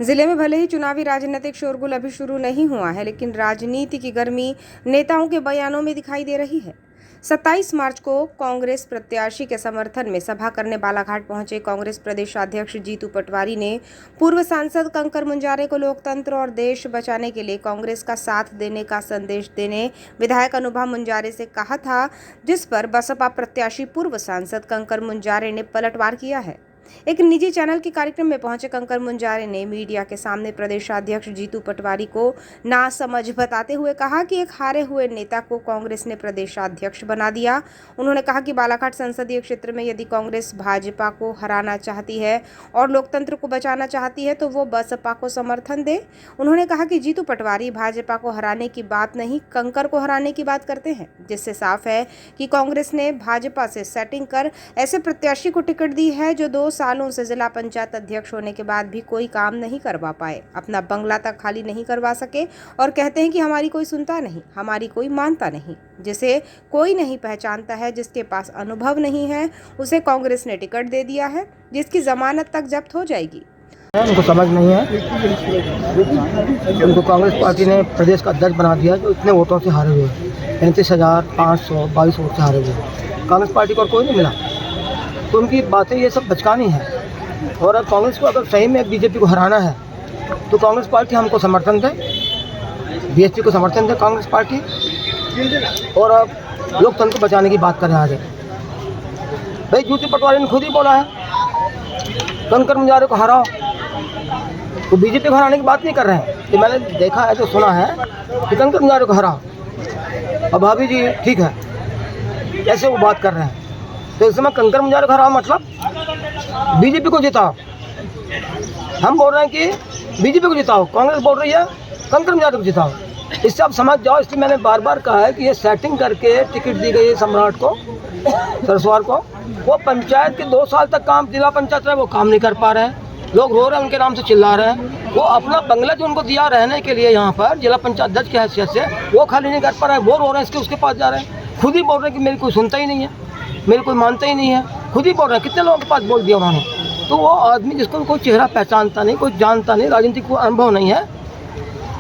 जिले में भले ही चुनावी राजनीतिक शोरगुल अभी शुरू नहीं हुआ है, लेकिन राजनीति की गर्मी नेताओं के बयानों में दिखाई दे रही है। 27 मार्च को कांग्रेस प्रत्याशी के समर्थन में सभा करने बालाघाट पहुंचे कांग्रेस प्रदेशाध्यक्ष जीतू पटवारी ने पूर्व सांसद कंकर मुंजारे को लोकतंत्र और देश बचाने के लिए कांग्रेस का साथ देने का संदेश देने विधायक अनुभा मुंजारे से कहा था, जिस पर बसपा प्रत्याशी पूर्व सांसद कंकर मुंजारे ने पलटवार किया है। एक निजी चैनल के कार्यक्रम में पहुंचे कंकर मुंजारे ने मीडिया के सामने प्रदेशाध्यक्ष जीतू पटवारी को नासमझ बताते हुए कहा कि एक हारे हुए नेता को कांग्रेस ने प्रदेशाध्यक्ष बना दिया। उन्होंने कहा कि बालाघाट संसदीय क्षेत्र में यदि कांग्रेस भाजपा को हराना चाहती है और लोकतंत्र को बचाना चाहती है तो वो बसपा को समर्थन दे। उन्होंने कहा कि जीतू पटवारी भाजपा को हराने की बात नहीं, कंकर को हराने की बात करते हैं, जिससे साफ है कि कांग्रेस ने भाजपा से सेटिंग कर ऐसे प्रत्याशी को टिकट दी है जो 2 सालों से जिला पंचायत अध्यक्ष होने के बाद भी कोई काम नहीं करवा पाए, अपना बंगला तक खाली नहीं करवा सके और कहते हैं कि हमारी कोई सुनता नहीं, हमारी कोई मानता नहीं। जिसे कोई नहीं पहचानता है, जिसके पास अनुभव नहीं है, उसे कांग्रेस ने टिकट दे दिया है, जिसकी जमानत तक जब्त हो जाएगी। उनको समझ नहीं है, उनको कांग्रेस पार्टी ने प्रदेश का अध्यक्ष बना दिया जो इतने वोटों से हारे हुए, 35,522 वोट से हारे हुए। कांग्रेस पार्टी को कोई नहीं मिला, तो उनकी बातें ये सब बचकानी है। और अब कांग्रेस को अगर सही में बीजेपी को हराना है तो कांग्रेस पार्टी हमको समर्थन दे, बीएसपी को समर्थन दे कांग्रेस पार्टी, और अब लोकतंत्र को बचाने की बात करें आगे। भाई जीतू पटवारी ने खुद ही बोला है कंकर मुंजारे को हराओ, तो बीजेपी को हराने की बात नहीं कर रहे हैं। तो मैंने देखा है, जो सुना है कि कंकर मुंजारे को हराओ। अब भाभी जी ठीक है, ऐसे वो बात कर रहे हैं, तो इस समय कंकर मुंजारे को हराओ मतलब बीजेपी को जिताओ। हम बोल रहे हैं कि बीजेपी को जिताओ, कांग्रेस बोल रही है कंकर मुंजारे को जिताओ। इससे आप समझ जाओ। इसलिए मैंने बार बार कहा है कि ये सेटिंग करके टिकट दी गई है सम्राट को, सरसवार को। वो पंचायत के 2 साल तक काम, जिला पंचायत रहे, वो काम नहीं कर पा रहे हैं। लोग रो रहे हैं, उनके नाम से चिल्ला रहे हैं। वो अपना बंगला जो उनको दिया रहने के लिए यहाँ पर जिला पंचायत अध्यक्ष की हैसियत से, वो खाली नहीं कर पा रहे हैं। वो रो रहे हैं, इसके उसके पास जा रहे हैं। खुद ही बोल रहे हैं कि मेरी कोई सुनता ही नहीं है, मेरे कोई मानता ही नहीं है। खुद ही बोल रहे हैं, कितने लोगों के पास बोल दिया उन्होंने। तो वो आदमी जिसको कोई चेहरा पहचानता नहीं, कोई जानता नहीं, राजनीतिक को अनुभव नहीं है,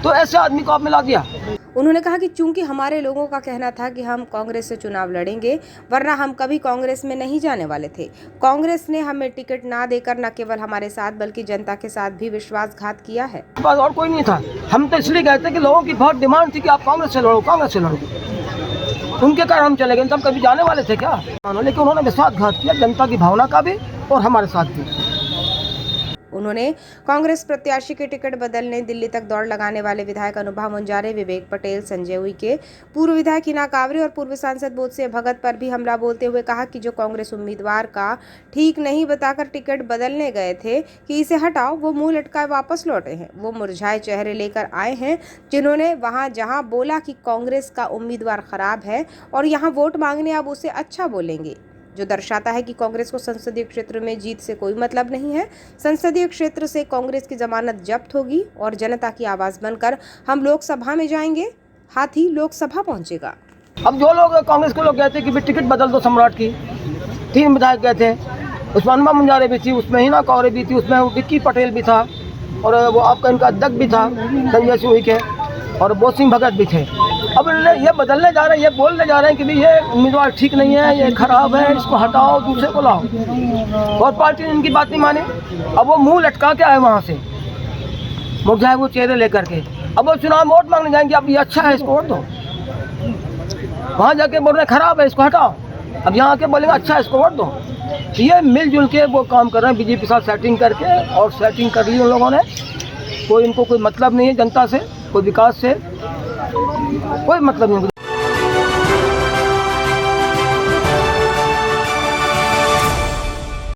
तो ऐसे आदमी को आप मिला दिया। उन्होंने कहा कि चूंकि हमारे लोगों का कहना था कि हम कांग्रेस से चुनाव लड़ेंगे, वरना हम कभी कांग्रेस में नहीं जाने वाले थे। कांग्रेस ने हमें टिकट ना देकर न केवल हमारे साथ बल्कि जनता के साथ भी विश्वासघात किया है। बस और कोई नहीं था। हम तो इसलिए कहते कि लोगों की बहुत डिमांड थी कि आप कांग्रेस से लड़ो, कांग्रेस से लड़ो। उनके कारण हम चले गए, तो हम कभी जाने वाले थे क्या? लेकिन उन्होंने विश्वासघात किया, जनता की भावना का भी और हमारे साथ भी। उन्होंने कांग्रेस प्रत्याशी के टिकट बदलने दिल्ली तक दौड़ लगाने वाले विधायक अनुभा मुंजारे, विवेक पटेल, संजय उइके, पूर्व विधायक हिना कावरे और पूर्व सांसद बोधसे भगत पर भी हमला बोलते हुए कहा कि जो कांग्रेस उम्मीदवार का ठीक नहीं बताकर टिकट बदलने गए थे कि इसे हटाओ, वो मुंह लटकाए वापस लौटे हैं। वो मुरझाए चेहरे लेकर आए हैं, जिन्होंने वहां जहां बोला कि कांग्रेस का उम्मीदवार खराब है और यहाँ वोट मांगने अब उसे अच्छा बोलेंगे, जो दर्शाता है कि कांग्रेस को संसदीय क्षेत्र में जीत से कोई मतलब नहीं है। संसदीय क्षेत्र से कांग्रेस की जमानत जब्त होगी और जनता की आवाज बनकर हम लोकसभा में जाएंगे। हाथी लोकसभा पहुंचेगा। अब जो लोग कांग्रेस के लोग कहते हैं कि टिकट बदल दो सम्राट की, 3 विधायक गए थे, उसमें अनुभा मुंजारे भी थी, उसमें हिना कावरे भी थी, उसमें विक्की पटेल भी था, और वो आपका इनका अध्यक्ष भी था संजय सिंह के, और बोध भगत भी थे। अब ये बदलने जा रहे हैं, ये बोलने जा रहे हैं कि भाई ये उम्मीदवार ठीक नहीं है, ये खराब है, इसको हटाओ, दूसरे को लाओ। और पार्टी ने इनकी बात नहीं मानी। अब वो मुंह लटका के आए वहाँ से, मुरझाए वो चेहरे लेकर के। अब वो चुनाव वोट मांगने जाएंगे, अब ये अच्छा है इसको वोट दो। वहाँ जाके बोल रहे हैं खराब है, इसको हटाओ। अब यहाँ आके बोलेंगे अच्छा है, इसको वोट दो। ये मिलजुल के वो काम कर रहे हैं बीजेपी के साथ सेटिंग करके, और सेटिंग कर ली उन लोगों ने। इनको कोई मतलब नहीं है जनता से, कोई विकास से कोई मतलब नहीं।